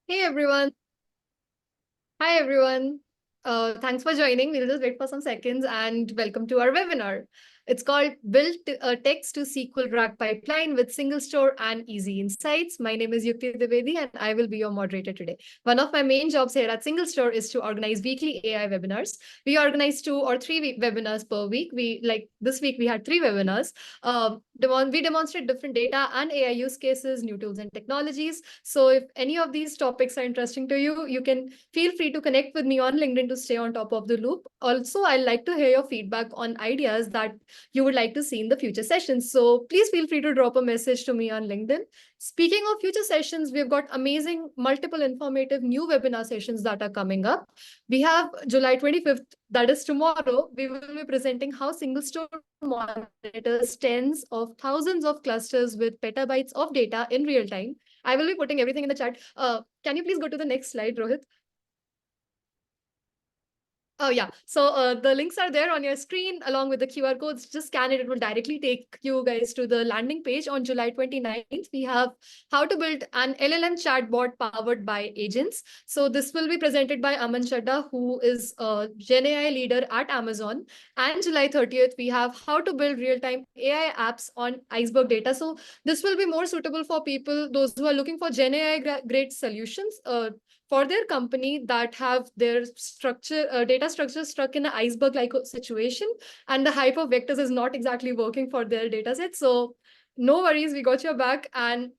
Hey everyone. Hi everyone. Thanks for joining. We'll just wait for some seconds and welcome to our webinar. It's called Build a Text-to-SQL RAG Pipeline with SingleStore and EZ Insights. My name is Yukti Dwivedi and I will be your moderator today. One of my main jobs here at SingleStore is to organize weekly AI webinars. We organize 2 or 3 webinars per week. This week we had 3 webinars. We demonstrate different data and AI use cases, new tools and technologies. So if any of these topics are interesting to you, you can feel free to connect with me on LinkedIn to stay on top of the loop. Also, I'd like to hear your feedback on ideas that you would like to see in the future sessions. So please feel free to drop a message to me on LinkedIn. Speaking of future sessions, we've got amazing, multiple informative new webinar sessions that are coming up. We have July 25th, that is tomorrow. We will be presenting how SingleStore monitors tens of thousands of clusters with petabytes of data in real time. I will be putting everything in the chat. Can you please go to the next slide, Rohit? Oh, yeah. So the links are there on your screen along with the QR codes. Just scan it. It will directly take you guys to the landing page. On July 29th, we have how to build an LLM chatbot powered by agents. So this will be presented by Aman Chadda, who is a Gen AI leader at Amazon. And July 30th, we have how to build real-time AI apps on Iceberg data. So this will be more suitable for people, those who are looking for Gen AI grade solutions. For their company that have their data structure stuck in an iceberg like situation, and the hypervectors is not exactly working for their data set. So no worries, we got your back, and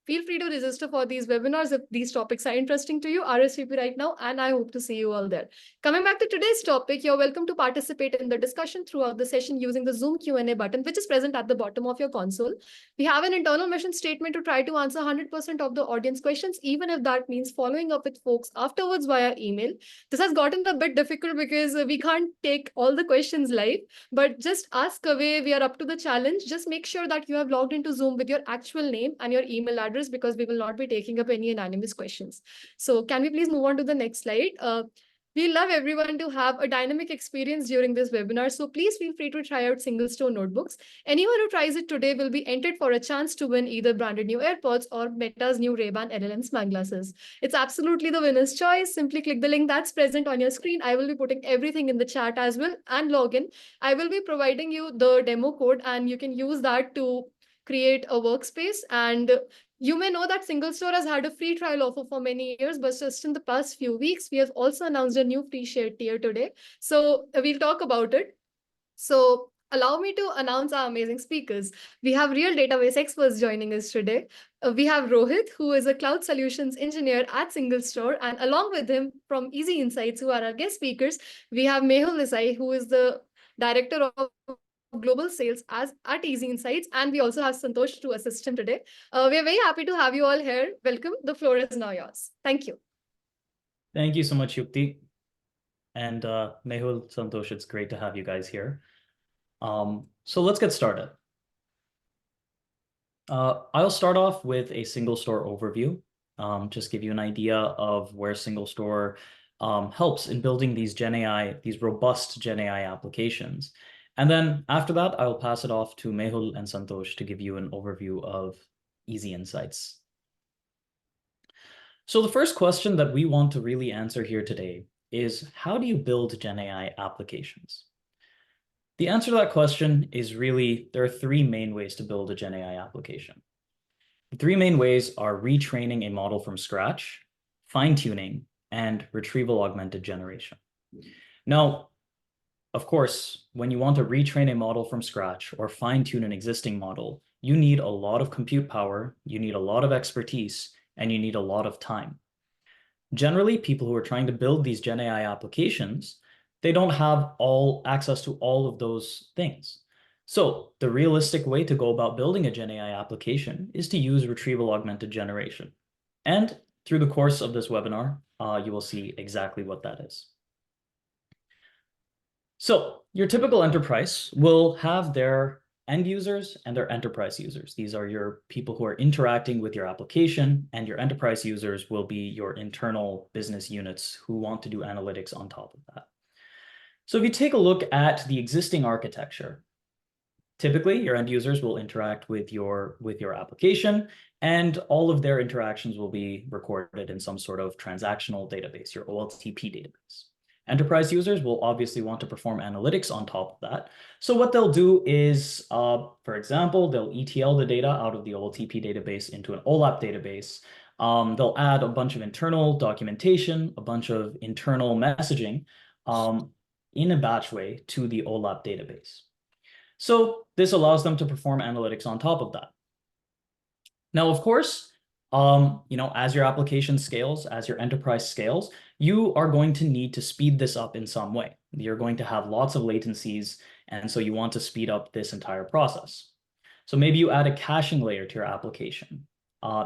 feel free to register for these webinars if these topics are interesting to you. RSVP right now, and I hope to see you all there. Coming back to today's topic, you're welcome to participate in the discussion throughout the session using the Zoom Q&A button, which is present at the bottom of your console. We have an internal mission statement to try to answer 100% of the audience questions, even if that means following up with folks afterwards via email. This has gotten a bit difficult because we can't take all the questions live, but just ask away. We are up to the challenge. Just make sure that you have logged into Zoom with your actual name and your email address, because we will not be taking up any anonymous questions. So can we please move on to the next slide? We love everyone to have a dynamic experience during this webinar, so please feel free to try out SingleStore notebooks. Anyone who tries it today will be entered for a chance to win either branded new AirPods or Meta's new Ray-Ban LLM smart glasses. It's absolutely the winner's choice. Simply click the link that's present on your screen. I will be putting everything in the chat as well, and log in. I will be providing you the demo code, and you can use that to create a workspace. And you may know that SingleStore has had a free trial offer for many years, but just in the past few weeks, we have also announced a new free shared tier today. So we'll talk about it. So allow me to announce our amazing speakers. We have real database experts joining us today. We have Rohit, who is a cloud solutions engineer at SingleStore, and along with him from EZ Insights, who are our guest speakers, we have Mehul Desai, who is the director of global sales at EZ Insights, and we also have Santosh to assist him today. We are very happy to have you all here. Welcome. The floor is now yours. Thank you. Thank you so much, Yukti. And Mehul, Santosh, it's great to have you guys here. So let's get started. I'll start off with a SingleStore overview, just give you an idea of where SingleStore helps in building these robust Gen AI applications. And then after that, I'll pass it off to Mehul and Santosh to give you an overview of EZ Insights. So the first question that we want to really answer here today is, how do you build Gen AI applications? The answer to that question is really, there are 3 main ways to build a Gen AI application. The 3 main ways are retraining a model from scratch, fine-tuning, and retrieval augmented generation. Now, of course, when you want to retrain a model from scratch or fine-tune an existing model, you need a lot of compute power, you need a lot of expertise, and you need a lot of time. Generally, people who are trying to build these Gen AI applications, they don't have access to all of those things. So the realistic way to go about building a Gen AI application is to use retrieval augmented generation. And through the course of this webinar, you will see exactly what that is. So your typical enterprise will have their end users and their enterprise users. These are your people who are interacting with your application, and your enterprise users will be your internal business units who want to do analytics on top of that. So if you take a look at the existing architecture, typically your end users will interact with your application, And all of their interactions will be recorded in some sort of transactional database, your OLTP database. Enterprise users will obviously want to perform analytics on top of that. So what they'll do is, for example, they'll ETL the data out of the OLTP database into an OLAP database. They'll add a bunch of internal documentation, a bunch of internal messaging in a batch way to the OLAP database. So this allows them to perform analytics on top of that. Now, of course, as your application scales, as your enterprise scales, you are going to need to speed this up in some way. You're going to have lots of latencies, and so you want to speed up this entire process. So maybe you add a caching layer to your application.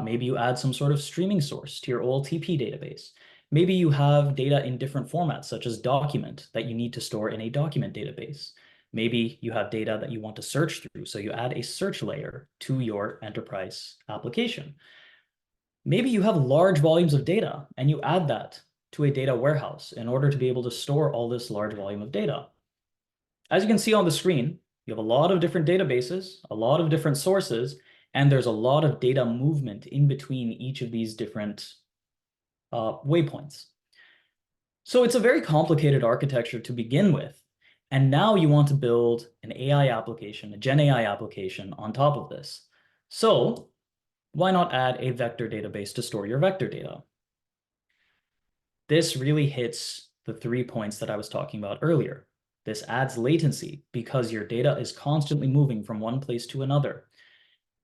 Maybe you add some sort of streaming source to your OLTP database. Maybe you have data in different formats, such as document, that you need to store in a document database. Maybe you have data that you want to search through, so you add a search layer to your enterprise application. Maybe you have large volumes of data and you add that to a data warehouse in order to be able to store all this large volume of data. As you can see on the screen, you have a lot of different databases, a lot of different sources, and there's a lot of data movement in between each of these different waypoints. So it's a very complicated architecture to begin with. And now you want to build an AI application, a Gen AI application on top of this. So why not add a vector database to store your vector data? This really hits the 3 points that I was talking about earlier. This adds latency because your data is constantly moving from one place to another.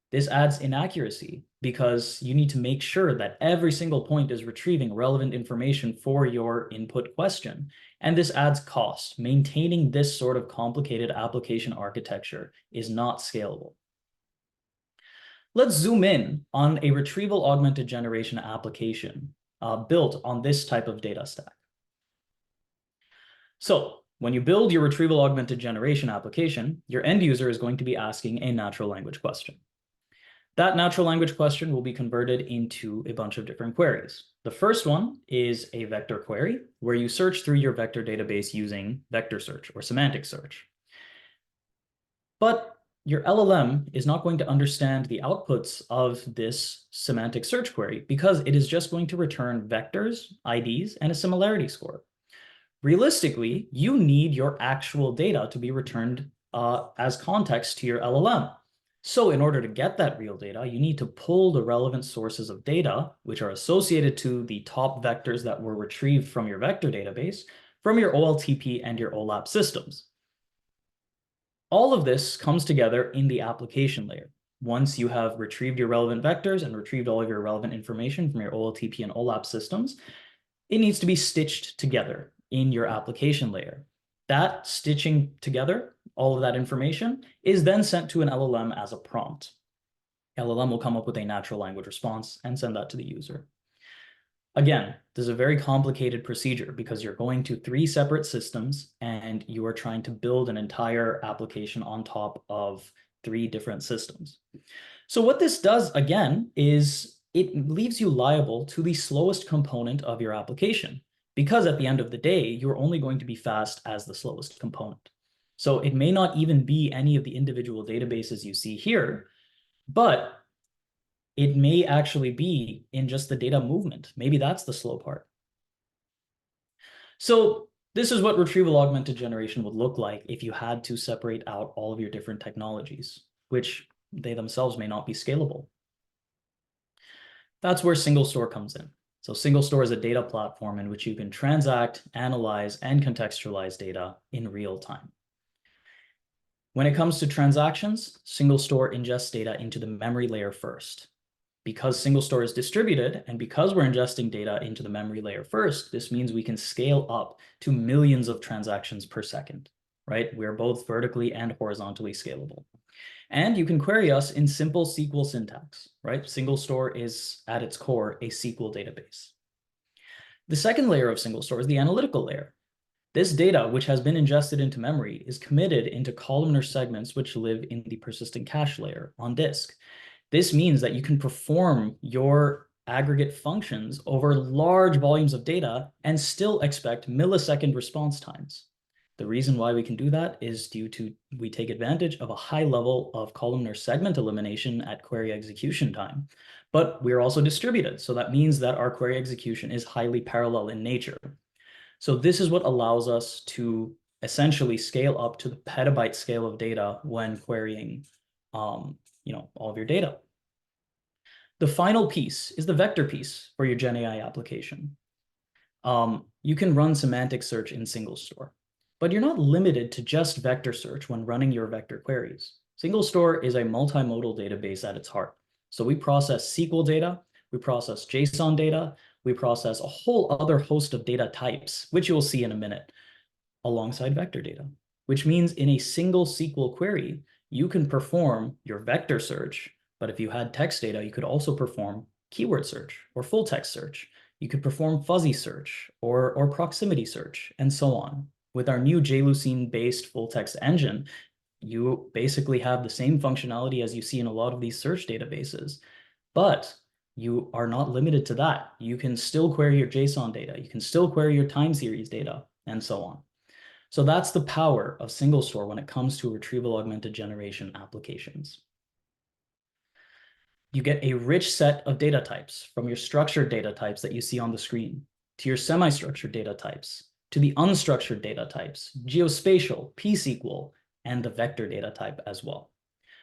This adds inaccuracy because you need to make sure that every single point is retrieving relevant information for your input question. And this adds cost. Maintaining this sort of complicated application architecture is not scalable. Let's zoom in on a retrieval augmented generation application built on this type of data stack. So when you build your retrieval augmented generation application, your end user is going to be asking a natural language question. That natural language question will be converted into a bunch of different queries. The first one is a vector query, where you search through your vector database using vector search or semantic search. But your LLM is not going to understand the outputs of this semantic search query because it is just going to return vectors, IDs, and a similarity score. Realistically, you need your actual data to be returned as context to your LLM. So in order to get that real data, you need to pull the relevant sources of data, which are associated to the top vectors that were retrieved from your vector database, from your OLTP and your OLAP systems. All of this comes together in the application layer. Once you have retrieved your relevant vectors and retrieved all of your relevant information from your OLTP and OLAP systems, it needs to be stitched together in your application layer. That stitching together all of that information is then sent to an LLM as a prompt. LLM will come up with a natural language response and send that to the user. Again, this is a very complicated procedure because you're going to 3 separate systems and you are trying to build an entire application on top of 3 different systems. So what this does, again, is it leaves you liable to the slowest component of your application, because at the end of the day, you're only going to be fast as the slowest component. So it may not even be any of the individual databases you see here, but it may actually be in just the data movement. Maybe that's the slow part. So this is what retrieval augmented generation would look like if you had to separate out all of your different technologies, which they themselves may not be scalable. That's where SingleStore comes in. So SingleStore is a data platform in which you can transact, analyze, and contextualize data in real time. When it comes to transactions, SingleStore ingests data into the memory layer first. Because SingleStore is distributed, and because we're ingesting data into the memory layer first, this means we can scale up to millions of transactions per second, right? We're both vertically and horizontally scalable. And you can query us in simple SQL syntax, right? SingleStore is, at its core, a SQL database. The second layer of SingleStore is the analytical layer. This data, which has been ingested into memory, is committed into columnar segments which live in the persistent cache layer on disk. This means that you can perform your aggregate functions over large volumes of data and still expect millisecond response times. The reason why we can do that is due to we take advantage of a high level of columnar segment elimination at query execution time. But we're also distributed. So that means that our query execution is highly parallel in nature. So this is what allows us to essentially scale up to the petabyte scale of data when querying all of your data. The final piece is the vector piece for your GenAI application. You can run semantic search in SingleStore, but you're not limited to just vector search when running your vector queries. SingleStore is a multimodal database at its heart. So we process SQL data, we process JSON data, we process a whole other host of data types, which you'll see in a minute, alongside vector data, which means in a single SQL query, you can perform your vector search, but if you had text data, you could also perform keyword search or full text search. You could perform fuzzy search or proximity search, and so on. With our new JLucene-based full text engine, you basically have the same functionality as you see in a lot of these search databases, but you are not limited to that. You can still query your JSON data, you can still query your time series data, and so on. So that's the power of SingleStore when it comes to retrieval augmented generation applications. You get a rich set of data types, from your structured data types that you see on the screen, to your semi-structured data types, to the unstructured data types, geospatial, pSQL, and the vector data type as well.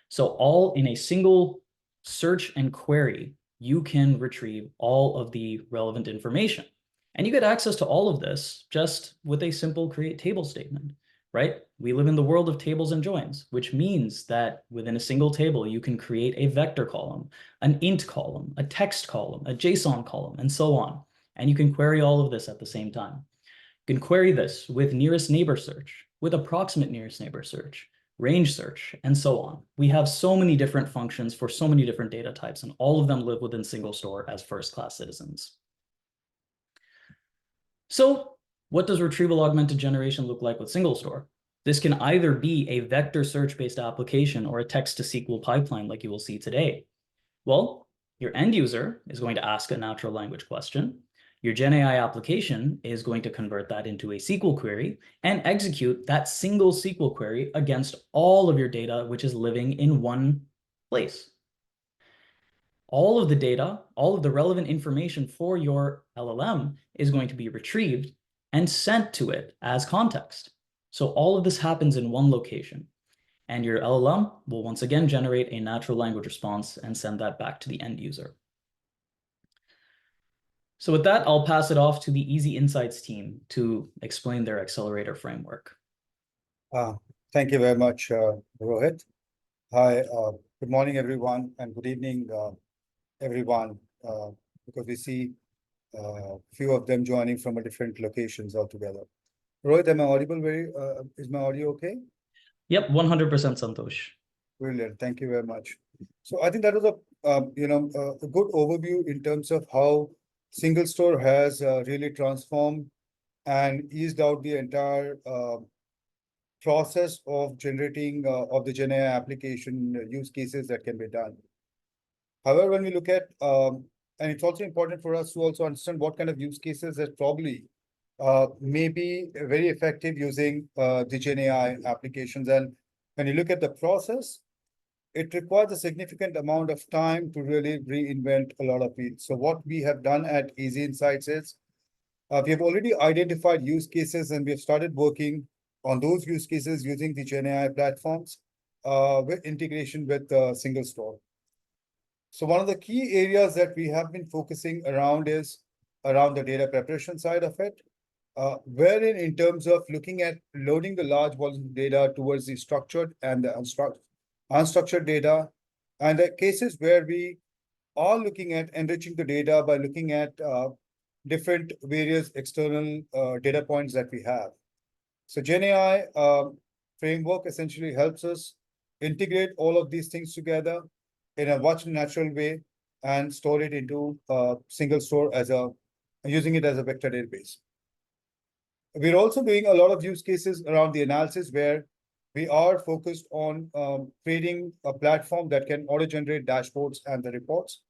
So all in a single search and query, you can retrieve all of the relevant information. And you get access to all of this just with a simple create table statement, right? We live in the world of tables and joins, which means that within a single table, you can create a vector column, an int column, a text column, a JSON column, and so on. And you can query all of this at the same time. You can query this with nearest neighbor search, with approximate nearest neighbor search, range search, and so on. We have so many different functions for so many different data types, and all of them live within SingleStore as first-class citizens. So what does retrieval augmented generation look like with SingleStore? This can either be a vector search-based application or a text-to-SQL pipeline like you will see today. Well, your end user is going to ask a natural language question. Your GenAI application is going to convert that into a SQL query and execute that single SQL query against all of your data, which is living in one place. All of the data, all of the relevant information for your LLM is going to be retrieved and sent to it as context. So all of this happens in one location, and your LLM will once again generate a natural language response and send that back to the end user. So with that, I'll pass it off to the EZ Insights team to explain their accelerator framework. Thank you very much, Rohit. Hi, good morning, everyone, and good evening, everyone, because we see a few of them joining from different locations altogether. Rohit, am I audible? Is my audio okay? Yep, 100% Santosh. Brilliant. Thank you very much. So I think that was a good overview in terms of how SingleStore has really transformed and eased out the entire process of generating of the GenAI application use cases that can be done. However, when we look at, and it's also important for us to also understand what kind of use cases that probably may be very effective using the GenAI applications. And when you look at the process, it requires a significant amount of time to really reinvent a lot of it. So what we have done at EZ Insights is we have already identified use cases, and we have started working on those use cases using the GenAI platforms with integration with SingleStore. So one of the key areas that we have been focusing around is around the data preparation side of it, wherein in terms of looking at loading the large volume of data towards the structured and the unstructured data, and the cases where we are looking at enriching the data by looking at different various external data points that we have. So GenAI framework essentially helps us integrate all of these things together in a much natural way and store it into SingleStore using it as a vector database. We're also doing a lot of use cases around the analysis where we are focused on creating a platform that can auto-generate dashboards and the reports,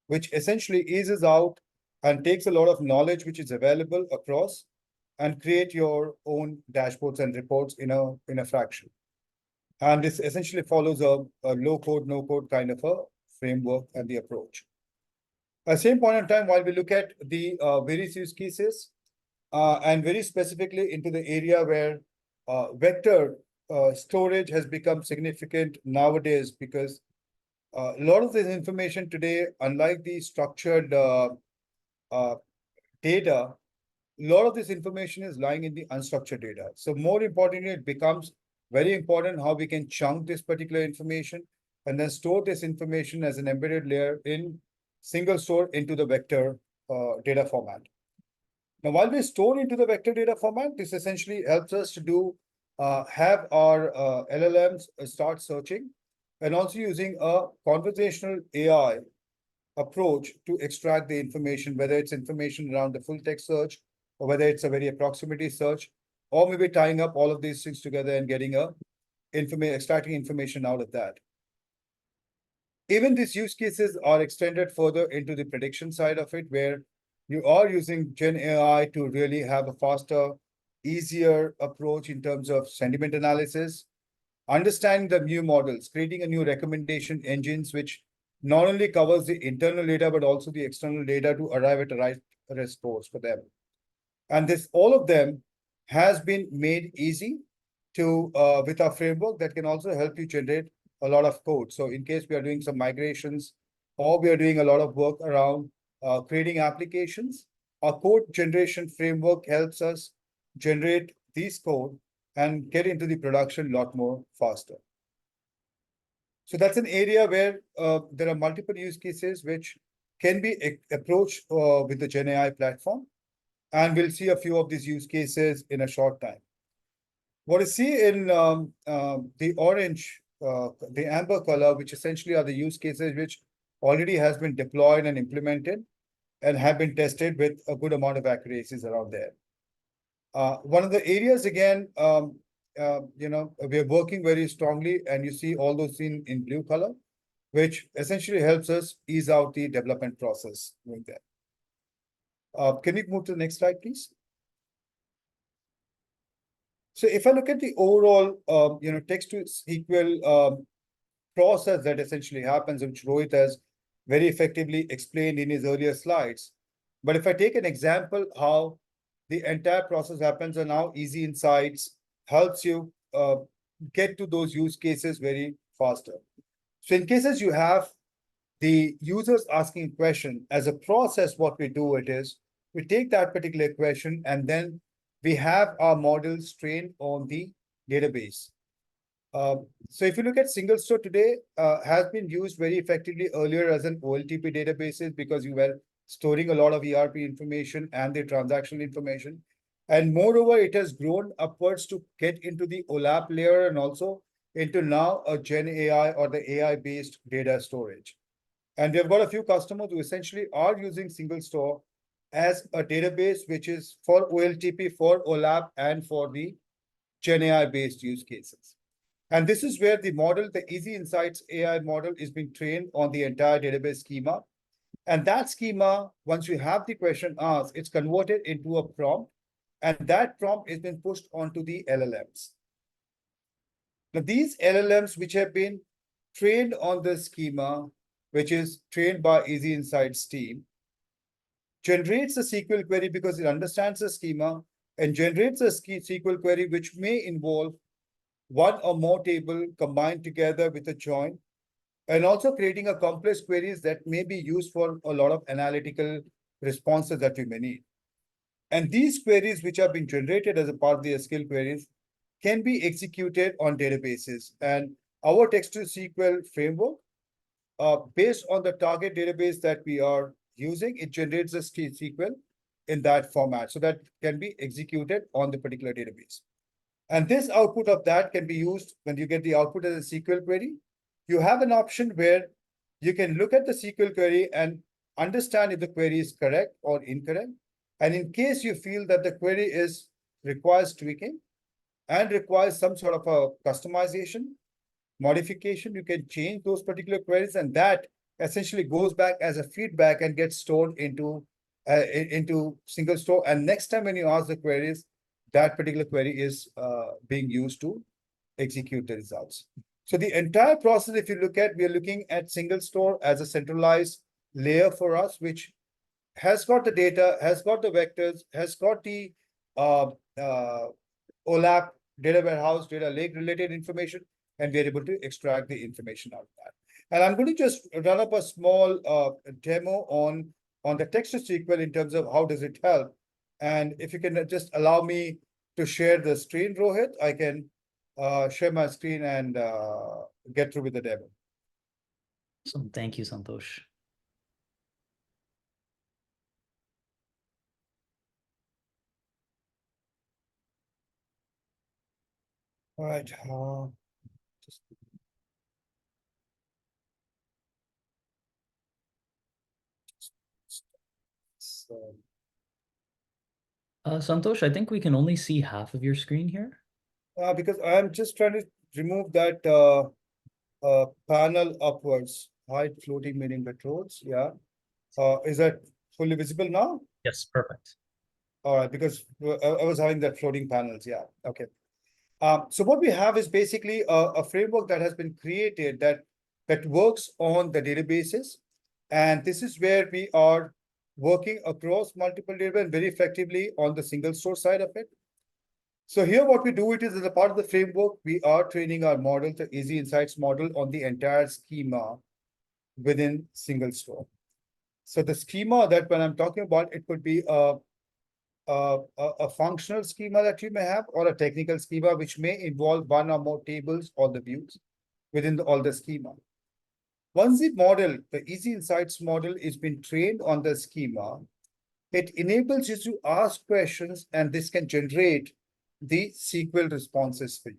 which essentially eases out and takes a lot of knowledge which is available across and create your own dashboards and reports in a fraction. And this essentially follows a low-code, no-code kind of a framework and the approach. At the same point in time, while we look at the various use cases, and very specifically into the area where vector storage has become significant nowadays, because a lot of this information today, unlike the structured data, a lot of this information is lying in the unstructured data. So more importantly, it becomes very important how we can chunk this particular information and then store this information as an embedded layer in SingleStore into the vector data format. Now, while we store into the vector data format, this essentially helps us to do have our LLMs start searching, and also using a conversational AI approach to extract the information, whether it's information around the full text search, or whether it's a very approximately search, or maybe tying up all of these things together and getting extracting information out of that. Even these use cases are extended further into the prediction side of it, where you are using Gen AI to really have a faster, easier approach in terms of sentiment analysis, understanding the new models, creating a new recommendation engines, which not only covers the internal data, but also the external data to arrive at the right response for them. And this, all of them has been made easy to with our framework that can also help you generate a lot of code. So in case we are doing some migrations, or we are doing a lot of work around creating applications, our code generation framework helps us generate these code and get into the production a lot more faster. So that's an area where there are multiple use cases which can be approached with the Gen AI platform. And we'll see a few of these use cases in a short time. What you see in the orange, the amber color, which essentially are the use cases which already has been deployed and implemented and have been tested with a good amount of accuracies around there. One of the areas, again, we're working very strongly, and you see all those in blue color, which essentially helps us ease out the development process with that. Can we move to the next slide, please? So if I look at the overall, text-to-SQL process that essentially happens, which Rohit has very effectively explained in his earlier slides. But if I take an example how the entire process happens, and how EZ Insights helps you get to those use cases very faster. So in cases you have the users asking a question, as a process, what we do it is, we take that particular question and then we have our models trained on the database. So if you look at SingleStore today, has been used very effectively earlier as an OLTP databases, because you were storing a lot of ERP information and the transactional information. And moreover, it has grown upwards to get into the OLAP layer, and also into now a Gen AI or the AI-based data storage. And we've got a few customers who essentially are using SingleStore as a database, which is for OLTP, for OLAP, and for the Gen AI-based use cases. And this is where the model, the EZ Insights AI model, is being trained on the entire database schema. And that schema, once you have the question asked, it's converted into a prompt, and that prompt has been pushed onto the LLMs. Now, these LLMs, which have been trained on the schema, which is trained by EZ Insights team, generates a SQL query because it understands the schema, and generates a SQL query which may involve one or more table combined together with a join, and also creating a complex queries that may be used for a lot of analytical responses that we may need. And these queries, which have been generated as a part of the SQL queries, can be executed on databases. And our text-to-SQL framework, based on the target database that we are using, it generates a SQL in that format, so that can be executed on the particular database. And this output of that can be used when you get the output as a SQL query. You have an option where you can look at the SQL query and understand if the query is correct or incorrect. And in case you feel that the query requires tweaking and requires some sort of a customization, modification, you can change those particular queries, and that essentially goes back as a feedback and gets stored into SingleStore. And next time when you ask the queries, that particular query is being used to execute the results. So the entire process, if you look at, we are looking at SingleStore as a centralized layer for us, which has got the data, has got the vectors, has got the OLAP, data warehouse, data lake related information, and we're able to extract the information out of that. And I'm going to just run up a small demo on the text-to-SQL in terms of how does it help. And if you can just allow me to share the screen, Rohit, I can share my screen and get through with the demo. So thank you, Santosh. All right. Santosh, I think we can only see half of your screen here. Because I'm just trying to remove that panel upwards, hide floating meaning controls. Yeah. Is that fully visible now? Yes, perfect. All right, because I was having that floating panels. Yeah. Okay. So what we have is basically a framework that has been created that works on the databases. And this is where we are working across multiple databases very effectively on the single source side of it. So here what we do it is as a part of the framework, we are training our model, the EZ Insights model on the entire schema within SingleStore. So the schema that when I'm talking about, it could be a functional schema that you may have or a technical schema, which may involve one or more tables or the views within all the schema. Once the model, the EZ Insights model is been trained on the schema, it enables you to ask questions and this can generate the SQL responses for you.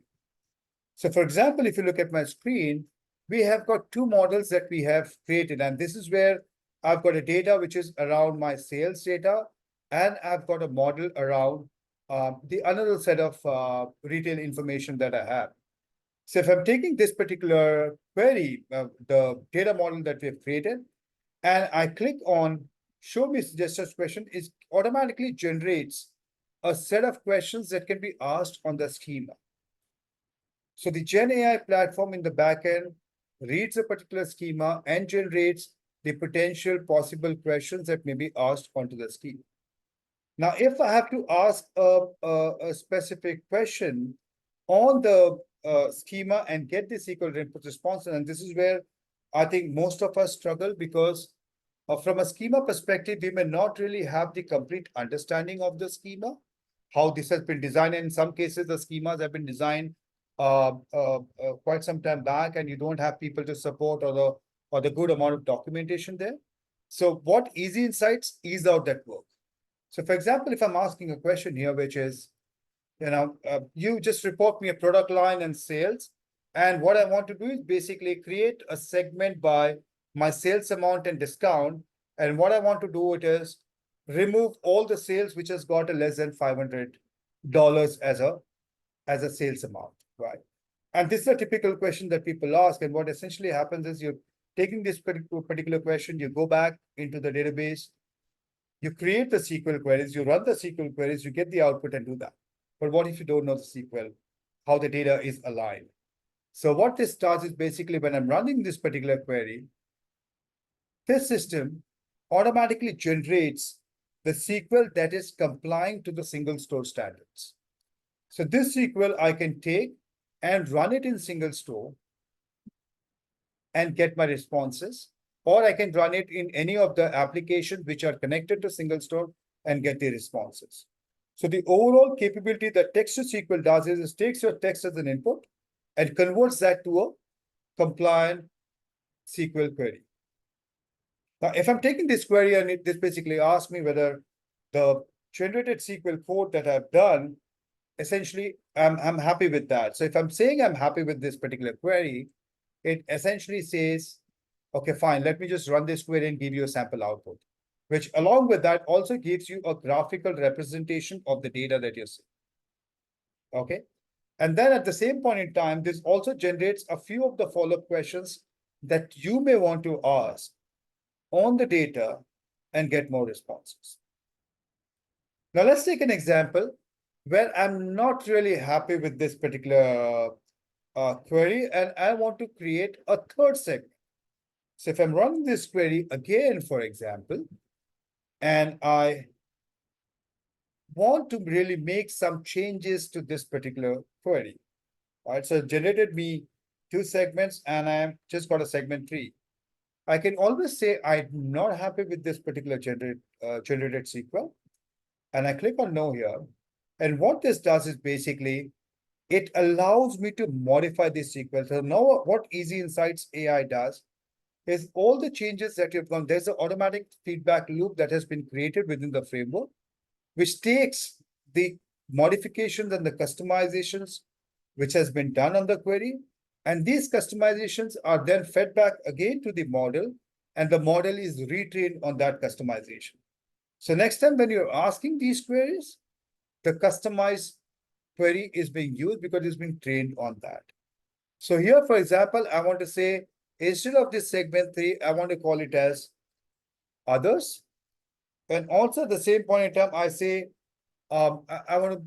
So for example, if you look at my screen, we have got two models that we have created. And this is where I've got a data which is around my sales data. And I've got a model around the another set of retail information that I have. So if I'm taking this particular query, the data model that we've created, and I click on show me suggested question, it automatically generates a set of questions that can be asked on the schema. So the Gen AI platform in the backend reads a particular schema and generates the potential possible questions that may be asked onto the schema. Now, if I have to ask a specific question on the schema and get the SQL input response, and this is where I think most of us struggle because from a schema perspective, we may not really have the complete understanding of the schema, how this has been designed. In some cases, the schemas have been designed quite some time back, and you don't have people to support or the good amount of documentation there. So what EZ Insights ease out that work. So for example, if I'm asking a question here, which is, you just report me a product line and sales. And what I want to do is basically create a segment by my sales amount and discount. And what I want to do it is remove all the sales which has got a less than $500 as a sales amount, right? And this is a typical question that people ask. And what essentially happens is you're taking this particular question, you go back into the database, you create the SQL queries, you run the SQL queries, you get the output and do that. But what if you don't know the SQL, how the data is aligned? So what this does is basically when I'm running this particular query, this system automatically generates the SQL that is complying to the SingleStore standards. So this SQL I can take and run it in SingleStore and get my responses, or I can run it in any of the applications which are connected to SingleStore and get the responses. So the overall capability that Text-to-SQL does is it takes your text as an input and converts that to a compliant SQL query. Now, if I'm taking this query and this basically asks me whether the generated SQL code that I've done, essentially, I'm happy with that. So if I'm saying I'm happy with this particular query, it essentially says, okay, fine, let me just run this query and give you a sample output, which along with that also gives you a graphical representation of the data that you're seeing. Okay. And then at the same point in time, this also generates a few of the follow-up questions that you may want to ask on the data and get more responses. Now, let's take an example where I'm not really happy with this particular query and I want to create a third segment. So if I'm running this query again, for example, and I want to really make some changes to this particular query, right? So it generated me 2 segments and I'm just got a segment 3. I can always say I'm not happy with this particular generated SQL. And I click on no here. And what this does is basically, it allows me to modify this SQL. So now what EZ Insights AI does is all the changes that you've gone, there's an automatic feedback loop that has been created within the framework, which takes the modifications and the customizations which has been done on the query. And these customizations are then fed back again to the model, and the model is retrained on that customization. So next time when you're asking these queries, the customized query is being used because it's being trained on that. So here, for example, I want to say, instead of this segment 3, I want to call it as others. And also at the same point in time, I say, I want to,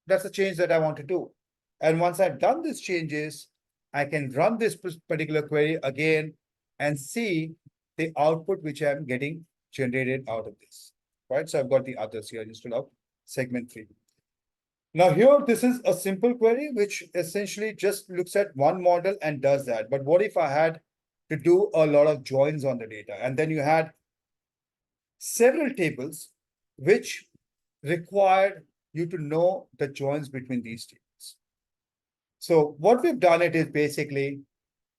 that's a change that I want to do. And once I've done these changes, I can run this particular query again and see the output which I'm getting generated out of this, right? So I've got the others here instead of segment 3. Now here, this is a simple query, which essentially just looks at one model and does that. But what if I had to do a lot of joins on the data? And then you had several tables which required you to know the joins between these tables. So what we've done it is basically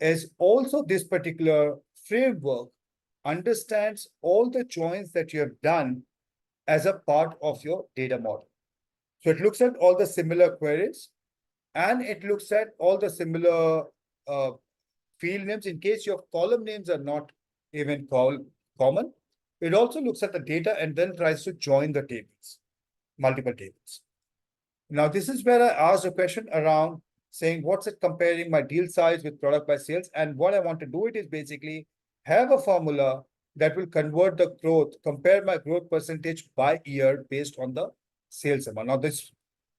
is also this particular framework understands all the joins that you have done as a part of your data model. So it looks at all the similar queries and it looks at all the similar field names in case your column names are not even common. It also looks at the data and then tries to join the tables, multiple tables. Now, this is where I asked a question around saying, what's it comparing my deal size with product by sales? And what I want to do it is basically have a formula that will convert the growth, compare my growth percentage by year based on the sales amount. Now, this,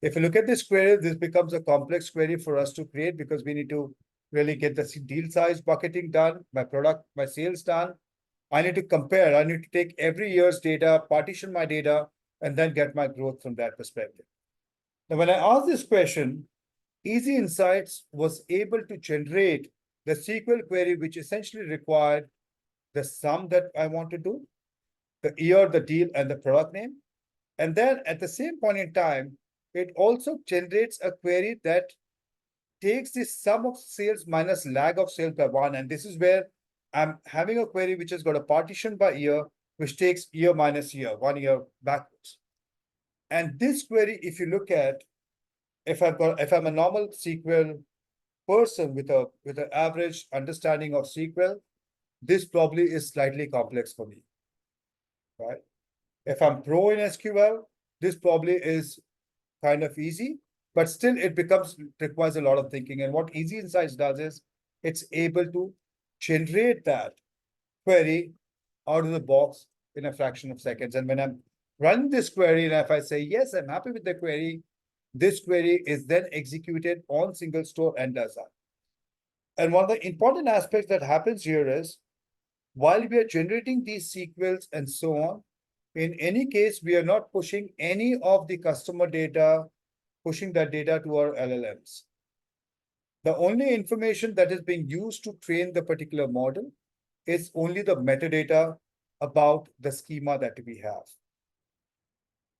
if you look at this query, this becomes a complex query for us to create because we need to really get the deal size bucketing done, my product, my sales done. I need to compare, I need to take every year's data, partition my data, and then get my growth from that perspective. Now, when I asked this question, EZ Insights was able to generate the SQL query, which essentially required the sum that I want to do, the year, the deal, and the product name. And then at the same point in time, it also generates a query that takes the sum of sales minus lag of sales by 1. And this is where I'm having a query which has got a partition by year, which takes year minus year, 1 year backwards. And this query, if you look at, if I'm a normal SQL person with an average understanding of SQL, this probably is slightly complex for me, right? If I'm pro in SQL, this probably is kind of easy, but still it requires a lot of thinking. And what EZ Insights does is it's able to generate that query out of the box in a fraction of seconds. And when I'm running this query, and if I say, yes, I'm happy with the query, this query is then executed on SingleStore and does that. And one of the important aspects that happens here is, while we are generating these SQLs and so on, in any case, we are not pushing any of the customer data, pushing that data to our LLMs. The only information that is being used to train the particular model is only the metadata about the schema that we have.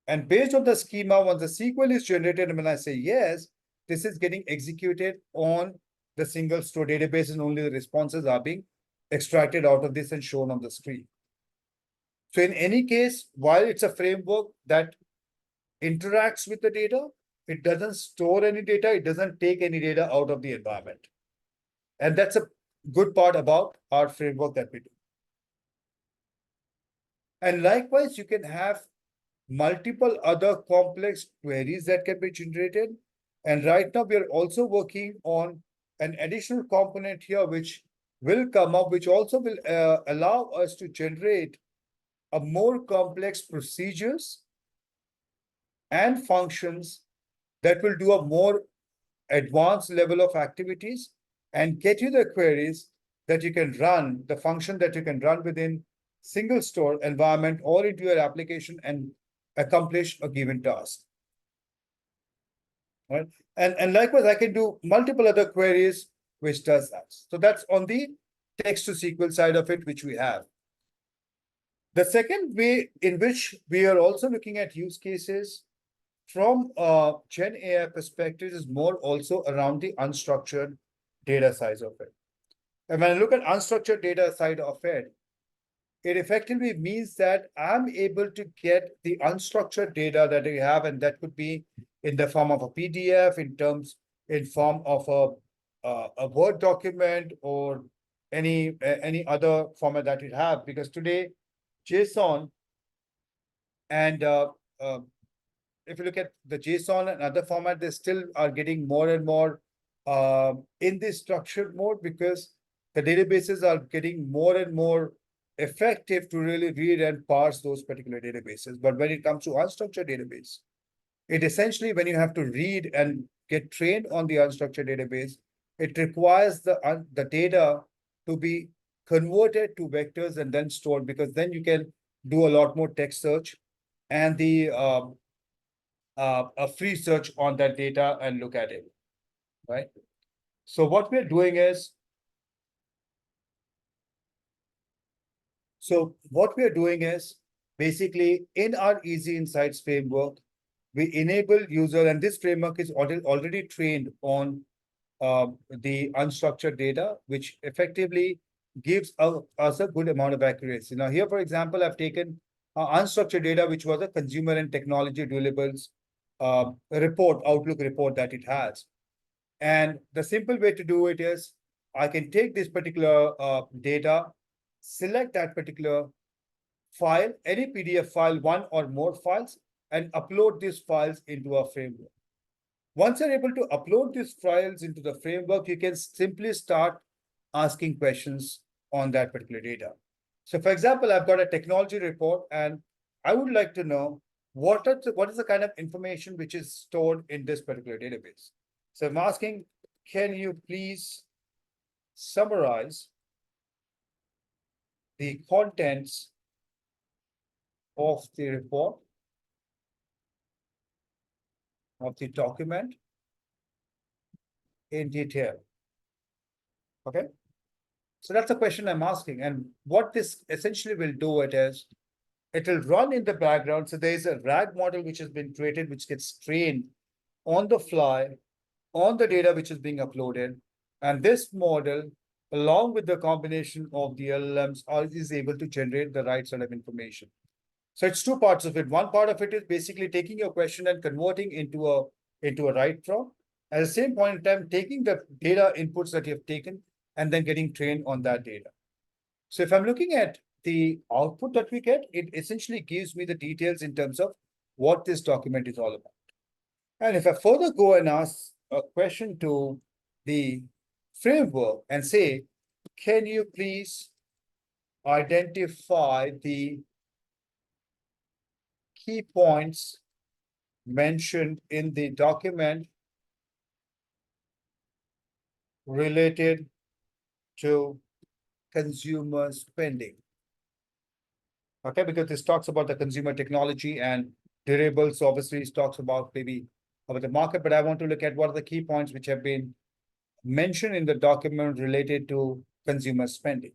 And based on the schema, once the SQL is generated, and when I say yes, this is getting executed on the SingleStore database, and only the responses are being extracted out of this and shown on the screen. So in any case, while it's a framework that interacts with the data, it doesn't store any data, it doesn't take any data out of the environment. And that's a good part about our framework that we do. And likewise, you can have multiple other complex queries that can be generated. And right now, we are also working on an additional component here, which will come up, which also will allow us to generate a more complex procedures and functions that will do a more advanced level of activities and get you the queries that you can run, the function that you can run within SingleStore environment or into your application and accomplish a given task. Right? And likewise, I can do multiple other queries which does that. So that's on the text to SQL side of it, which we have. The second way in which we are also looking at use cases from a Gen AI perspective is more also around the unstructured data size of it. And when I look at unstructured data side of it, it effectively means that I'm able to get the unstructured data that we have, and that could be in the form of a PDF, in form of a Word document or any other format that you have. Because today, JSON and if you look at the JSON and other format, they still are getting more and more in this structured mode because the databases are getting more and more effective to really read and parse those particular databases. But when it comes to unstructured database, it essentially, when you have to read and get trained on the unstructured database, it requires the data to be converted to vectors and then stored, because then you can do a lot more text search and the a free search on that data and look at it, right? So what we're doing is, basically in our EZ Insights framework, we enable user, and this framework is already trained on the unstructured data, which effectively gives us a good amount of accuracy. Now here, for example, I've taken unstructured data, which was a consumer and technology deliverables report, Outlook report that it has. And the simple way to do it is I can take this particular data, select that particular file, any PDF file, one or more files, and upload these files into our framework. Once you're able to upload these files into the framework, you can simply start asking questions on that particular data. So for example, I've got a technology report and I would like to know what is the kind of information which is stored in this particular database. So I'm asking, can you please summarize the contents of the report, of the document in detail? Okay. So that's the question I'm asking. And what this essentially will do is, it will run in the background. So there's a RAG model which has been created, which gets trained on the fly on the data which is being uploaded. And this model, along with the combination of the LLMs, is able to generate the right sort of information. So it's two parts of it. One part of it is basically taking your question and converting into a right from. At the same point in time, taking the data inputs that you have taken and then getting trained on that data. So if I'm looking at the output that we get, it essentially gives me the details in terms of what this document is all about. And if I further go and ask a question to the framework and say, can you please identify the key points mentioned in the document related to consumer spending? Okay, because this talks about the consumer technology and durables. Obviously, it talks about maybe about the market, but I want to look at what are the key points which have been mentioned in the document related to consumer spending.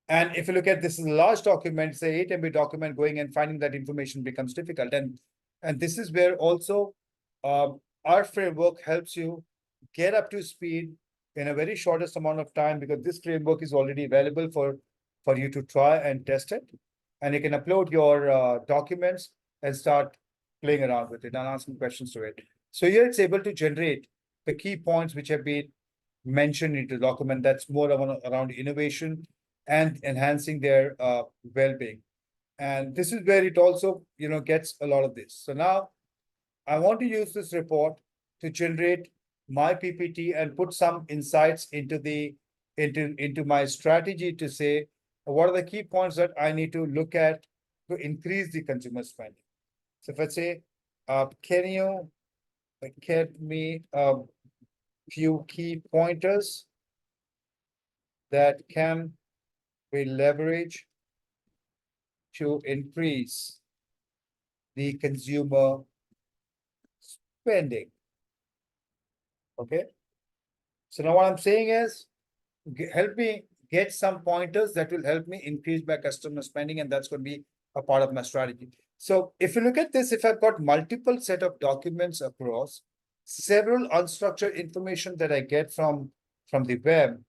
And if you look at this is a large document, say 8 MB document, going and finding that information becomes difficult. And this is where also our framework helps you get up to speed in a very shortest amount of time, because this framework is already available for you to try and test it. And you can upload your documents and start playing around with it and asking questions to it. So here it's able to generate the key points which have been mentioned in the document. That's more around innovation and enhancing their well-being. And this is where it also, gets a lot of this. So now I want to use this report to generate my PPT and put some insights into my strategy to say, what are the key points that I need to look at to increase the consumer spending? So if I say, can you get me a few key pointers that can we leverage to increase the consumer spending? Okay. So now what I'm saying is, help me get some pointers that will help me increase my customer spending, and that's going to be a part of my strategy. So if you look at this, if I've got multiple set of documents across, several unstructured information that I get from the web,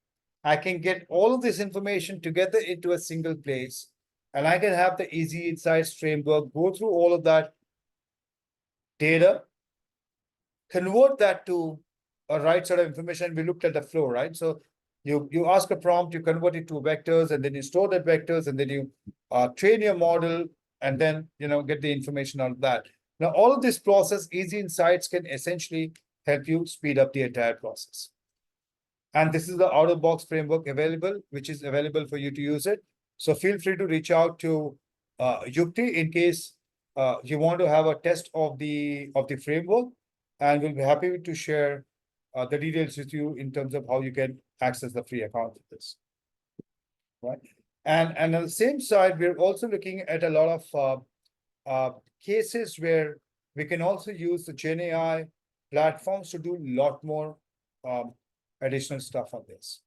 I can get all of this information together into a single place, and I can have the EZ Insights framework go through all of that data, convert that to a right sort of information. We looked at the flow, right? So you ask a prompt, you convert it to vectors, and then you store that vectors, and then you train your model, and then get the information out of that. Now, all of this process, EZ Insights can essentially help you speed up the entire process. And this is the out-of-box framework available, which is available for you to use it. So feel free to reach out to Yukti in case you want to have a test of the framework, and we'll be happy to share the details with you in terms of how you can access the free account with this. Right. And on the same side, we're also looking at a lot of cases where we can also use the GenAI platforms to do a lot more additional stuff on this.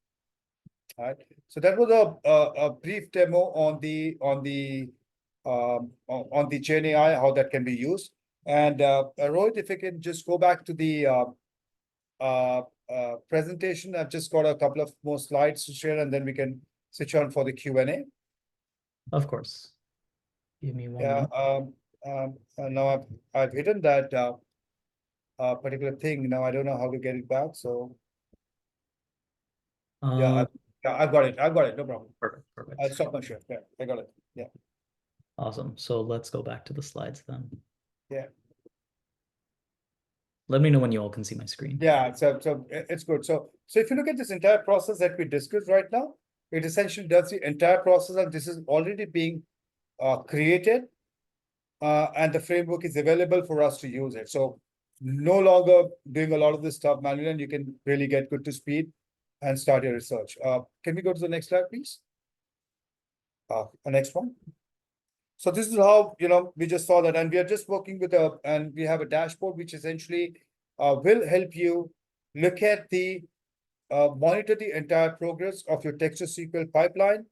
All right. So that was a brief demo on the GenAI, how that can be used. And Rohit, if you can just go back to the presentation, I've just got a couple of more slides to share, and then we can switch on for the Q&A. Of course. Give me one Yeah. minute. Now I've hidden that particular thing. Now I don't know how to get it back. So yeah, I've got it. I've got it. No problem. Perfect. Perfect. I'll stop my share. Yeah, I got it. Yeah. Awesome. So let's go back to the slides then. Yeah. Let me know when you all can see my screen. Yeah, so it's good. So if you look at this entire process that we discussed right now, it essentially does the entire process, and this is already being created, and the framework is available for us to use it. So no longer doing a lot of this stuff manually, and you can really get good to speed and start your research. Can we go to the next slide, please? The next one. So this is how, we just saw that, and we are just working with and we have a dashboard, which essentially will help you look at monitor the entire progress of your text-to-SQL pipeline.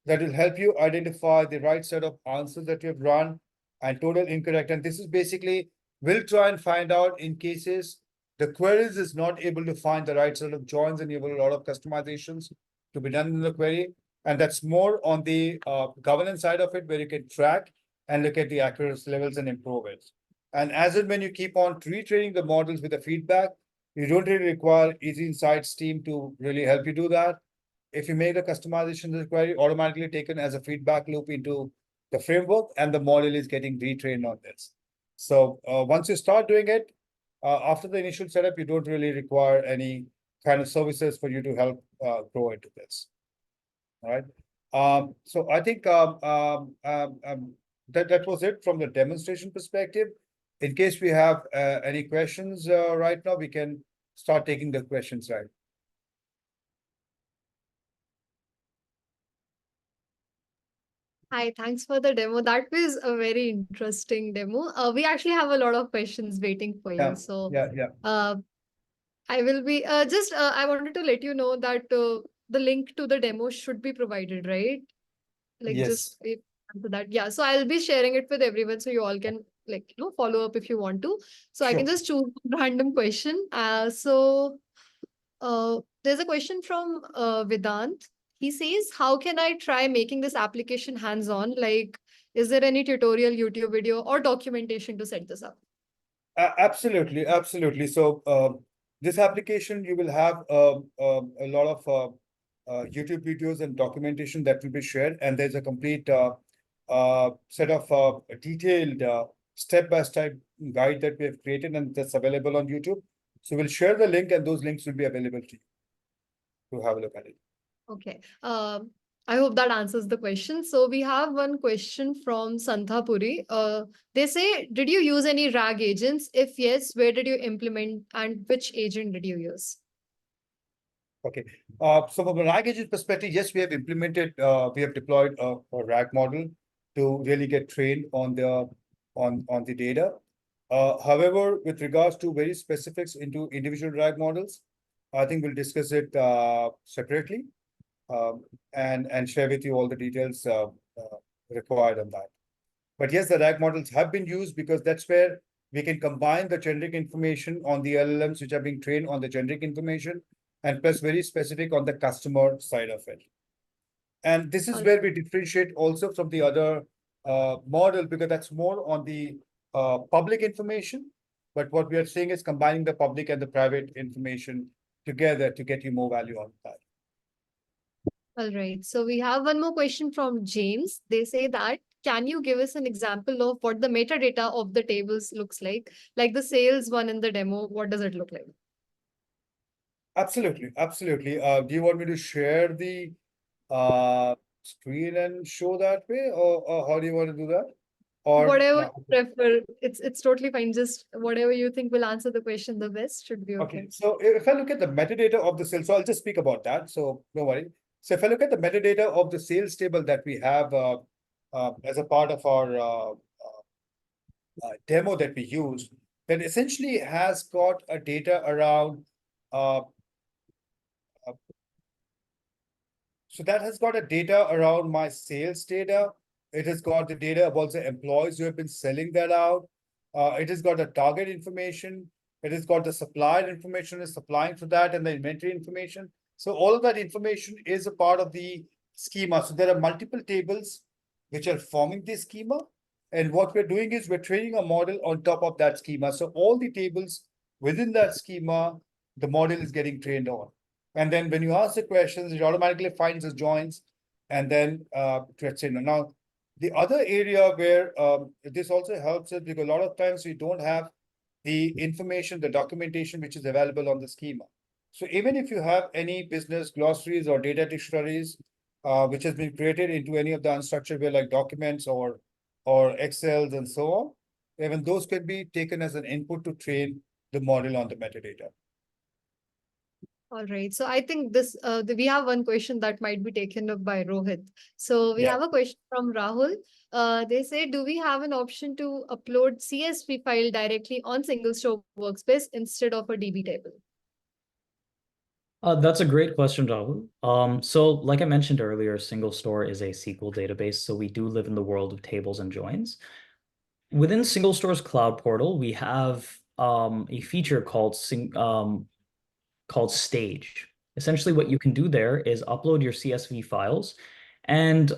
That will help you identify the right set of answers that you have run and total incorrect. And this is basically, we'll try and find out in cases the queries is not able to find the right set of joins, and you have a lot of customizations to be done in the query. And that's more on the governance side of it, where you can track and look at the accuracy levels and improve it. And as and when you keep on retraining the models with the feedback, you don't really require EZ Insights team to really help you do that. If you make the customization of the query, automatically taken as a feedback loop into the framework, and the model is getting retrained on this. So once you start doing it, after the initial setup, you don't really require any kind of services for you to help grow into this. All right. So I think that was it from the demonstration perspective. In case we have any questions right now, we can start taking the questions, right? Hi, thanks for the demo. That was a very interesting demo. We actually have a lot of questions waiting for you. So I will be I wanted to let you know that the link to the demo should be provided, right? Like Yes. just to that. Yeah. So I'll be sharing it with everyone, so you all can follow up if you want to. So I can just choose a random question. There's a question from Vedant. He says, how can I try making this application hands-on? Like, is there any tutorial, YouTube video, or documentation to set this up? Absolutely, absolutely. So this application, you will have a lot of YouTube videos and documentation that will be shared, and there's a complete set of detailed step-by-step guide that we have created, and that's available on YouTube. So we'll share the link, and those links will be available to you to have a look at it. Okay. I hope that answers the question. So we have one question from Santha-puri. They say, did you use any RAG agents? If yes, where did you implement, and which agent did you use? Okay. So from a RAG agent perspective, yes, we have implemented, we have deployed a RAG model to really get trained on the data. However, with regards to very specifics into individual RAG models, I think we'll discuss it separately and share with you all the details required on that. But yes, the RAG models have been used because that's where we can combine the generic information on the LLMs which are being trained on the generic information and plus very specific on the customer side of it. And this is where we differentiate also from the other model because that's more on the public information. But what we are saying is combining the public and the private information together to get you more value out of that. All right. So we have one more question from James. They say that, can you give us an example of what the metadata of the tables looks like the sales one in the demo? What does it look like? Absolutely, absolutely. Do you want me to share the screen and show that way, or how do you want to do that? Or Whatever you prefer, it's totally fine. Just whatever you think will answer the question the best should be okay. Okay, so if I look at the metadata of the sales, so I'll just speak about that. So don't worry. So if I look at the metadata of the sales table that we have as a part of our demo that we use, then essentially has got a data around so that has got a data around my sales data. It has got the data about the employees who have been selling that out. It has got the target information. It has got the supplier information is supplying for that and the inventory information. So all of that information is a part of the schema. So there are multiple tables which are forming this schema. And what we're doing is we're training a model on top of that schema. So all the tables within that schema, the model is getting trained on. And then when you ask the questions, it automatically finds the joins and then threats in. Now, the other area where this also helps is because a lot of times we don't have the information, the documentation which is available on the schema. So even if you have any business glossaries or data dictionaries, which has been created into any of the unstructured way like documents or Excels and so on, even those can be taken as an input to train the model on the metadata. All right. So I think this we have one question that might be taken up by Rohit. So we have a question from Rahul. They say, do we have an option to upload CSV file directly on SingleStore workspace instead of a DB table? That's a great question, Rahul. So like I mentioned earlier, SingleStore is a SQL database, so we do live in the world of tables and joins. Within SingleStore's cloud portal, we have a feature called Stage. Essentially, what you can do there is upload your CSV files, and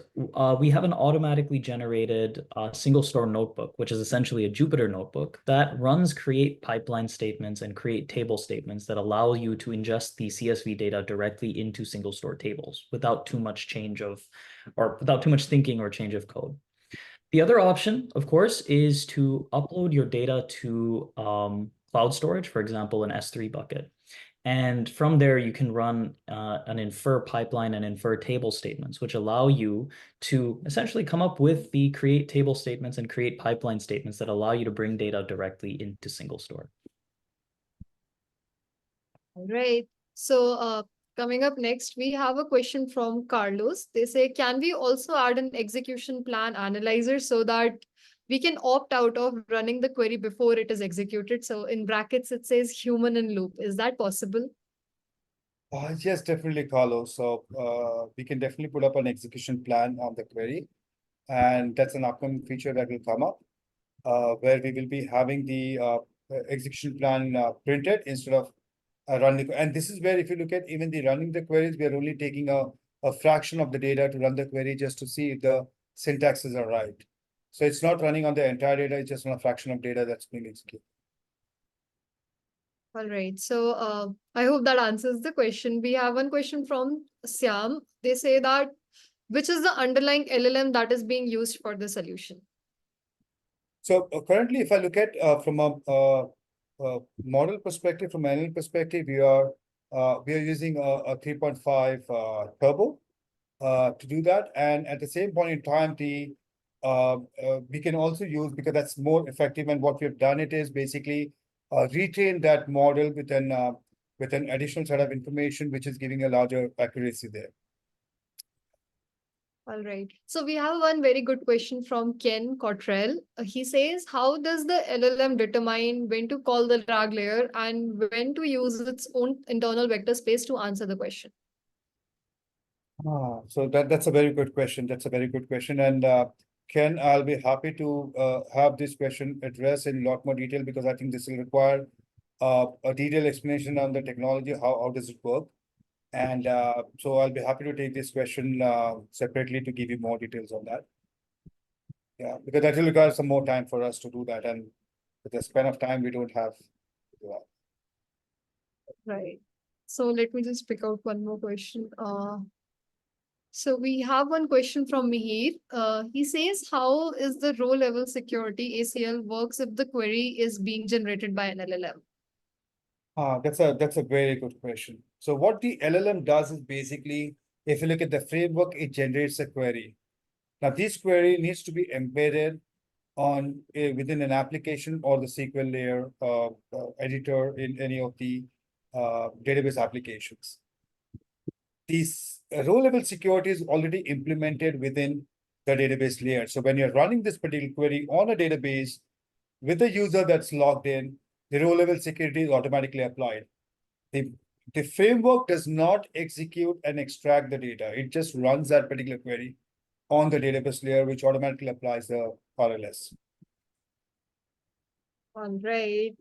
we have an automatically generated SingleStore notebook, which is essentially a Jupyter notebook that runs create pipeline statements and create table statements that allow you to ingest the CSV data directly into SingleStore tables without too much without too much thinking or change of code. The other option, of course, is to upload your data to cloud storage, for example, an S3 bucket. And from there, you can run an infer pipeline and infer table statements, which allow you to essentially come up with the create table statements and create pipeline statements that allow you to bring data directly into SingleStore. All right. So coming up next, we have a question from Carlos. They say, can we also add an execution plan analyzer so that we can opt out of running the query before it is executed? So in brackets, it says human in loop. Is that possible? Yes, definitely, Carlos. So we can definitely put up an execution plan on the query. And that's an upcoming feature that will come up where we will be having the execution plan printed instead of running. And this is where if you look at even the running the queries, we are only taking a fraction of the data to run the query just to see if the syntaxes are right. So it's not running on the entire data, it's just on a fraction of data that's being executed. All right. So I hope that answers the question. We have one question from Syam. They say that, which is the underlying LLM that is being used for the solution? So currently, if I look at from a model perspective, from an NL perspective, we are using a 3.5 turbo to do that. And at the same point in time, we can also use, because that's more effective. And what we have done it is basically retrain that model with an with an additional set of information, which is giving a larger accuracy there. All right. So we have one very good question from Ken Cottrell. He says, how does the LLM determine when to call the RAG layer and when to use its own internal vector space to answer the question? So that's a very good question. That's a very good question. And Ken, I'll be happy to have this question addressed in a lot more detail, because I think this will require a detailed explanation on the technology, how does it work? And so I'll be happy to take this question separately to give you more details on that. Yeah, because that will require some more time for us to do that. And with the span of time, we don't have to do that. Right. So let me just pick out one more question. So we have one question from Mihir. He says, how is the row level security ACL works if the query is being generated by an LLM? That's a very good question. So what the LLM does is basically, if you look at the framework, it generates a query. Now, this query needs to be embedded on within an application or the SQL layer editor in any of the database applications. This row level security is already implemented within the database layer. So when you're running this particular query on a database with a user that's logged in, the row level security is automatically applied. The framework does not execute and extract the data. It just runs that particular query on the database layer, which automatically applies the RLS. All right.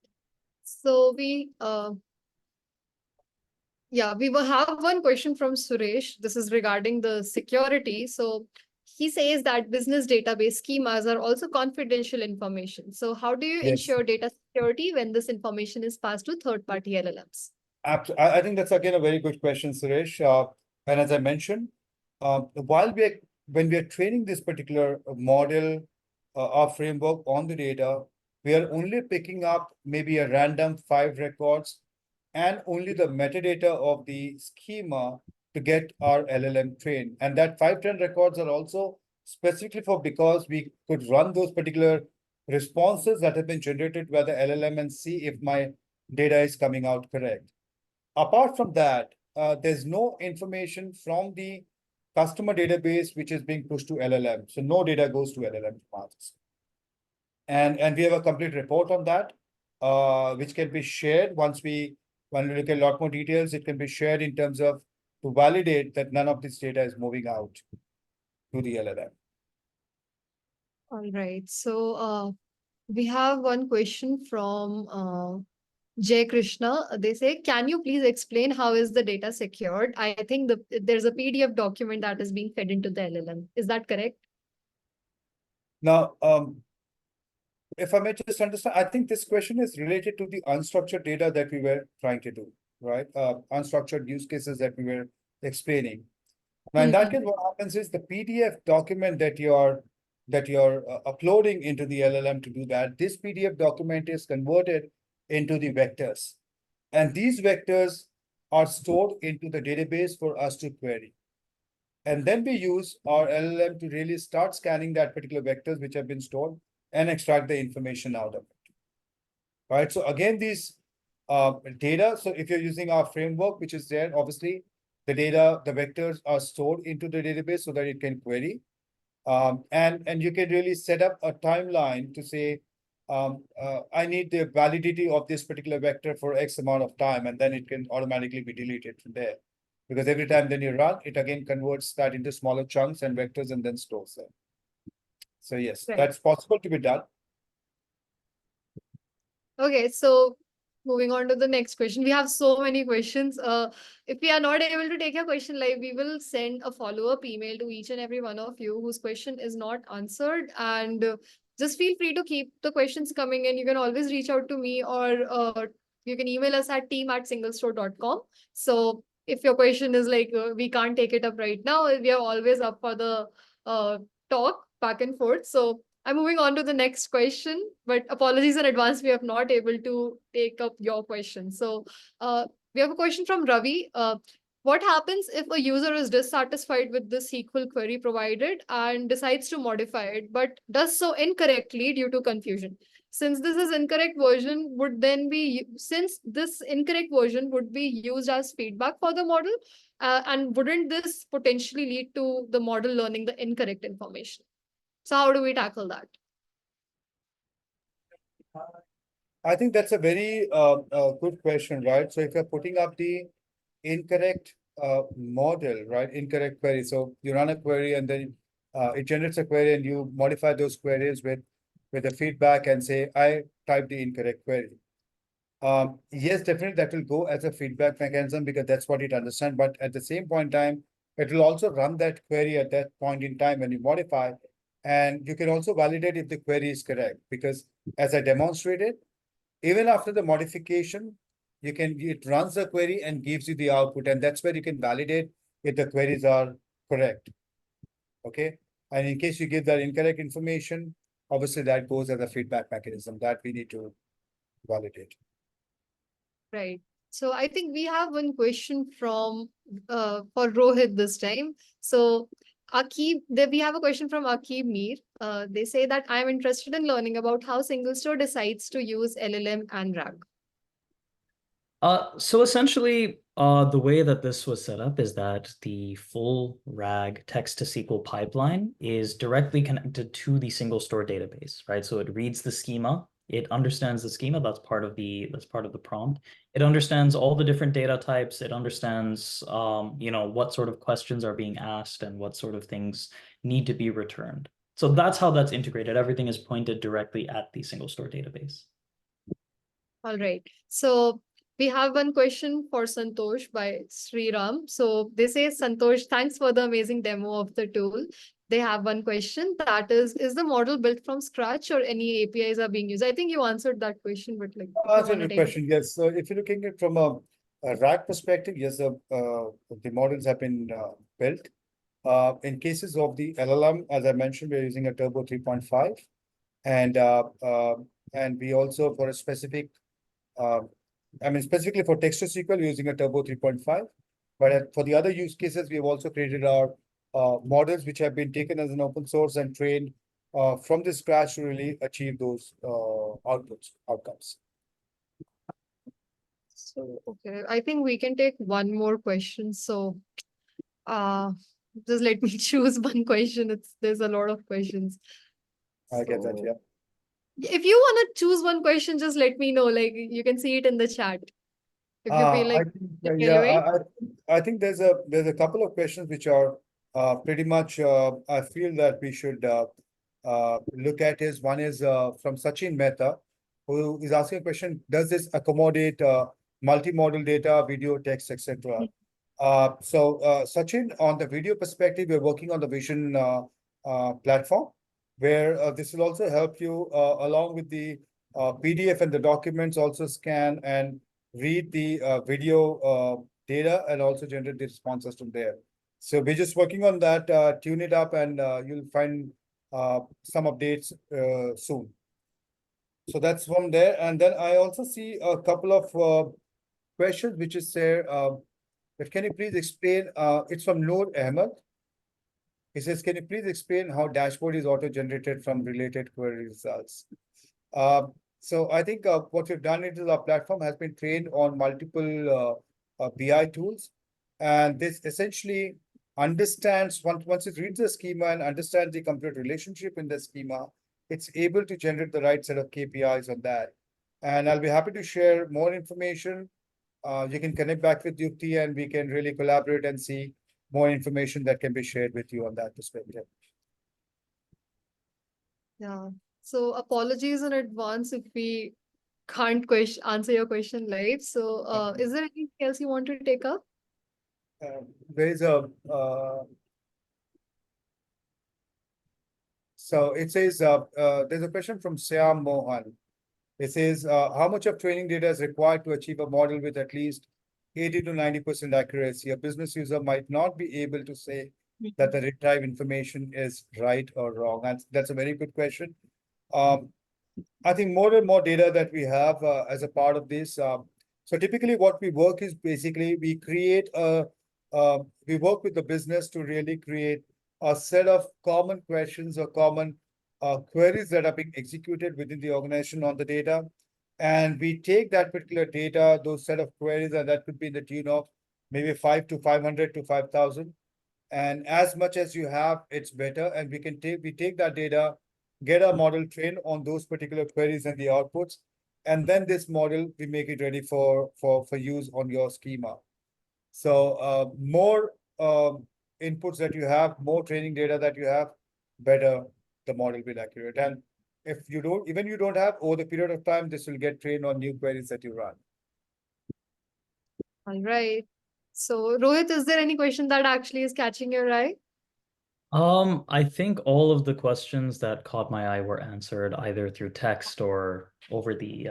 So we will have one question from Suresh. This is regarding the security. So he says that business database schemas are also confidential information. So how do you ensure data security when this information is passed to third-party LLMs? I think that's again a very good question, Suresh. And as I mentioned, when we are training this particular model or framework on the data, we are only picking up maybe a random 5 records and only the metadata of the schema to get our LLM trained. And that 510 records are also specifically because we could run those particular responses that have been generated by the LLM and see if my data is coming out correct. Apart from that, there's no information from the customer database which is being pushed to LLM. So no data goes to LLM paths. And we have a complete report on that, which can be shared when we look at a lot more details. It can be shared in terms of to validate that none of this data is moving out to the LLM. All right. So we have one question from Jay Krishna. They say, can you please explain how is the data secured? I think there's a PDF document that is being fed into the LLM. Is that correct? Now, if I may just understand, I think this question is related to the unstructured data that we were trying to do, right? Unstructured use cases that we were explaining. Now, in that case, what happens is the PDF document that you're uploading into the LLM to do that, this PDF document is converted into the vectors. And these vectors are stored into the database for us to query. And then we use our LLM to really start scanning that particular vectors which have been stored and extract the information out of it. Right. So again, these data, so if you're using our framework, which is there, obviously, the data, the vectors are stored into the database so that it can query. And you can really set up a timeline to say, I need the validity of this particular vector for X amount of time, and then it can automatically be deleted from there. Because every time then you run, it again converts that into smaller chunks and vectors and then stores them. So yes, that's possible to be done. Okay, so moving on to the next question. We have so many questions. If we are not able to take your question live, we will send a follow-up email to each and every one of you whose question is not answered. And just feel free to keep the questions coming in. You can always reach out to me, or you can email us at team@singlestore.com. So if your question is like, we can't take it up right now, we are always up for the talk back and forth. So I'm moving on to the next question, but apologies in advance, we are not able to take up your question. So we have a question from Ravi. What happens if a user is dissatisfied with the SQL query provided and decides to modify it, but does so incorrectly due to confusion? since this is incorrect version would then be, since this incorrect version would be used as feedback for the model, and wouldn't this potentially lead to the model learning the incorrect information? So how do we tackle that? I think that's a very good question, right? So if you're putting up the incorrect model, right? Incorrect query. So you run a query and then it generates a query and you modify those queries with the feedback and say, I typed the incorrect query. Yes, definitely that will go as a feedback mechanism because that's what it understands. But at the same point in time, it will also run that query at that point in time when you modify. And you can also validate if the query is correct because as I demonstrated, even after the modification, it runs the query and gives you the output, and that's where you can validate if the queries are correct. Okay. And in case you give that incorrect information, obviously that goes as a feedback mechanism that we need to validate. Right. So I think we have one question from for Rohit this time. So Akib, we have a question from Akib Mir. They say that I'm interested in learning about how SingleStore decides to use LLM and RAG. So essentially, the way that this was set up is that the full RAG text-to-SQL pipeline is directly connected to the SingleStore database, right? So it reads the schema, it understands the schema, that's part of the prompt. It understands all the different data types, it understands what sort of questions are being asked and what sort of things need to be returned. So that's how that's integrated. Everything is pointed directly at the SingleStore database. All right. So we have one question for Santosh by Sriram. So they say, Santosh, thanks for the amazing demo of the tool. They have one question, that is the model built from scratch or any APIs are being used? I think you answered that question, but like, That's a good question. Yes. So if you're looking at it from a RAG perspective, yes, the models have been built. In cases of the LLM, as I mentioned, we're using a Turbo 3.5, and we also for a specific, specifically for text-to-SQL, we're using a Turbo 3.5. But for the other use cases, we have also created our models which have been taken as an open source and trained from the scratch to really achieve those outcomes. So, okay, I think we can take one more question. So, just let me choose one question. There's a lot of questions. I get that, yeah. If you want to choose one question, just let me know. Like you can see it in the chat. If you feel like I think there's a couple of questions which are pretty much I feel that we should look at is one is from Sachin Mehta, who is asking a question: does this accommodate multimodal data, video, text, etc.? Sachin, on the video perspective, we're working on the Vision platform, where this will also help you along with the PDF and the documents, also scan and read the video data and also generate the responses from there. So we're just working on that, tune it up, and you'll find some updates soon. So that's from there. And then I also see a couple of questions which is there. But can you please explain? It's from Noor Ahmed. He says, can you please explain how dashboard is auto-generated from related query results? So I think what we've done is our platform has been trained on multiple BI tools. And this essentially understands, once it reads the schema and understands the complete relationship in the schema, it's able to generate the right set of KPIs on that. And I'll be happy to share more information. You can connect back with Yukti and we can really collaborate and see more information that can be shared with you on that perspective. Yeah. So apologies in advance if we can't answer your question live. So is there anything else you want to take up? There's a so it says there's a question from Syam Mohan. It says how much of training data is required to achieve a model with at least 80 to 90% accuracy? A business user might not be able to say that the retrieved information is right or wrong. And that's a very good question. I think more and more data that we have as a part of this. So typically what we work is basically we create we work with the business to really create a set of common questions or common queries that are being executed within the organization on the data. And we take that particular data, those set of queries, and that could be in the tune of maybe 500 to 5,000. And as much as you have, it's better. And we take that data, get a model trained on those particular queries and the outputs. And then this model, we make it ready for use on your schema. So more inputs that you have, more training data that you have, better the model will be accurate. And if you don't, even you don't have, over the period of time, this will get trained on new queries that you run. All right. So Rohit, is there any question that actually is catching your eye? I think all of the questions that caught my eye were answered either through text or over the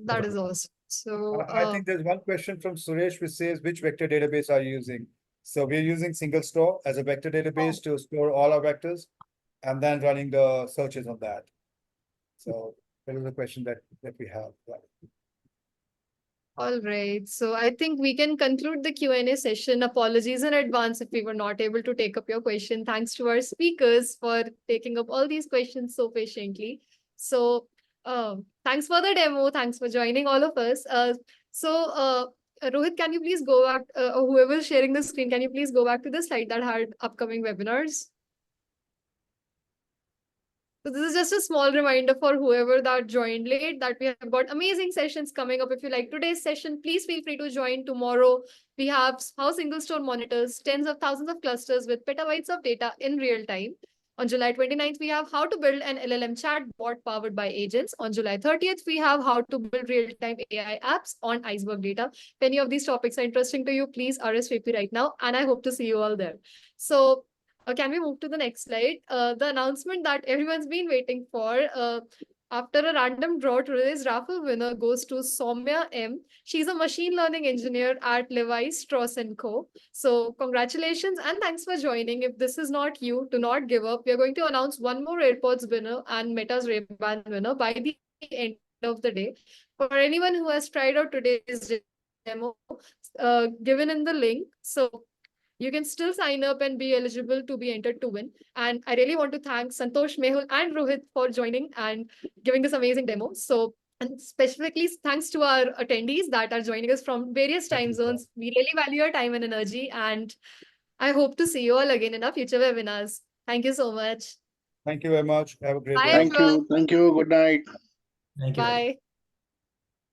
That is awesome. So I think there's one question from Suresh which says, which vector database are you using? So we're using SingleStore as a vector database to store all our vectors and then running the searches on that. So that is a question that we have. all right. So I think we can conclude the Q&A session. Apologies in advance if we were not able to take up your question. Thanks to our speakers for taking up all these questions so patiently. So thanks for the demo. Thanks for joining all of us. Rohit, can you please go back, or whoever is sharing the screen, can you please go back to the slide that had upcoming webinars? So this is just a small reminder for whoever that joined late that we have got amazing sessions coming up. If you like today's session, please feel free to join tomorrow. We have how SingleStore monitors tens of thousands of clusters with petabytes of data in real time. On July 29th, we have how to build an LLM chat bot powered by agents. On July 30th, we have how to build real-time AI apps on Iceberg data. If any of these topics are interesting to you, please RSVP right now. And I hope to see you all there. So can we move to the next slide? The announcement that everyone's been waiting for. After a random draw, today's raffle winner goes to Soumya M. She's a machine learning engineer at Levi Strauss & Co. So congratulations and thanks for joining. If this is not you, do not give up. We are going to announce one more AirPods winner and Meta's Ray-Ban winner by the end of the day. For anyone who has tried out today's demo, given in the link. So you can still sign up and be eligible to be entered to win. And I really want to thank Santosh, Mehul, and Rohit for joining and giving this amazing demo. So, and specifically thanks to our attendees that are joining us from various time zones. We really value your time and energy. And I hope to see you all again in our future webinars. Thank you so much. Thank you very much. Have a great Bye, day. Thank everyone. you. Thank you. Good night. Thank you. Bye.